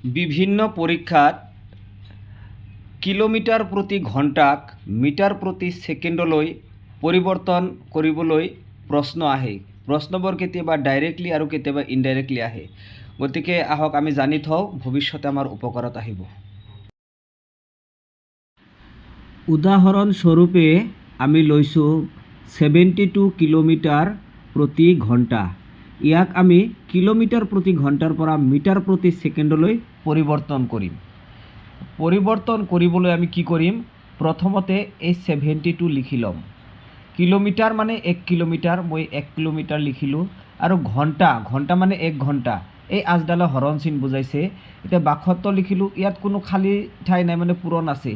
বিভিন্ন পৰীক্ষাত কিলোমিটাৰ প্ৰতি ঘণ্টাক মিটাৰ প্ৰতি ছেকেণ্ডলৈ পৰিৱৰ্তন কৰিবলৈ প্ৰশ্ন আহে। প্ৰশ্নবোৰ কেতিয়াবা ডাইৰেক্টলি আৰু কেতিয়াবা ইনডাইৰেক্টলি আহে। গতিকে আহক আমি জানি থওঁ, ভৱিষ্যতে আমাৰ উপকাৰত আহিব। উদাহৰণস্বৰূপে আমি লৈছোঁ 72 কিলোমিটাৰ প্ৰতি ঘণ্টা। ইয়াক আমি কিলোমিটাৰ প্ৰতি ঘণ্টাৰ পৰা মিটাৰ প্ৰতি ছেকেণ্ডলৈ পৰিৱৰ্তন কৰিম। পৰিৱৰ্তন কৰিবলৈ আমি কি কৰিম? প্ৰথমতে এই 72 লিখি ল'ম। কিলোমিটাৰ মানে 1 কিলোমিটাৰ, মই 1 কিলোমিটাৰ লিখিলোঁ। আৰু ঘণ্টা, ঘণ্টা মানে 1 ঘণ্টা, এই আজডালে হৰণ চিন বুজাইছে। এতিয়া 72 লিখিলোঁ, ইয়াত কোনো খালী ঠাই নাই, মানে পূৰণ আছে।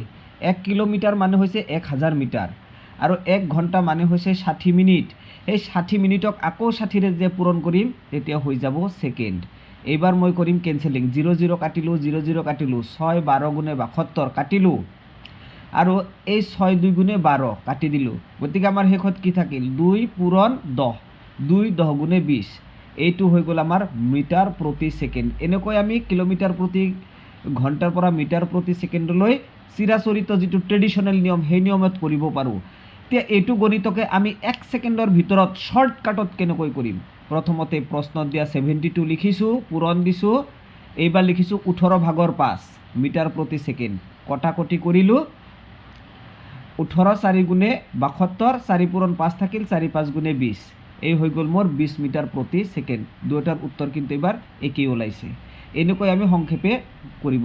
1 কিলোমিটাৰ মানে হৈছে 1000 মিটাৰ, আৰু 1 ঘণ্টা মানে হৈছে 60 মিনিট। এই 60 মিনিটক আকৌ 60ৰে যে পূৰণ কৰিম, তেতিয়া হৈ যাব ছেকেণ্ড। এইবাৰ মই কৰিম কেঞ্চেলিং, 0 0 কাটিলোঁ, 0 0 কাটিলোঁ, 6 12 গুণে 72 কাটিলোঁ, আৰু এই 6 2 গুণে 12 কাটি দিলোঁ। গতিকে আমাৰ শেষত কি থাকিল? 2 পূৰণ 10, 2 10 গুণে 20। এইটো হৈ গ'ল আমাৰ মিটাৰ প্ৰতি ছেকেণ্ড। এনেকৈ আমি কিলোমিটাৰ প্ৰতি ঘণ্টাৰ পৰা মিটাৰ প্ৰতি ছেকেণ্ডলৈ চিৰাচৰিত যিটো ট্ৰেডিশ্যনেল নিয়ম, সেই নিয়মত কৰিব পাৰোঁ। এতিয়া এইটো গণিতকে আমি 1 ছেকেণ্ডৰ ভিতৰত শ্বৰ্টকাটত কেনেকৈ কৰিম? প্ৰথমতে প্ৰশ্নত দিয়া 72 লিখিছোঁ, পূৰণ দিছোঁ। এইবাৰ লিখিছোঁ 18/5 মিটাৰ প্ৰতি ছেকেণ্ড। কটাকটি কৰিলোঁ। 18 4 গুণে 72, 4 পূৰণ 5 থাকিল, 4 5 গুণে 20। এই হৈ গ'ল মোৰ 20 মিটাৰ প্ৰতি ছেকেণ্ড। দুয়োটাৰ উত্তৰ কিন্তু এইবাৰ একেই ওলাইছে। এনেকৈ আমি সংক্ষেপে কৰিব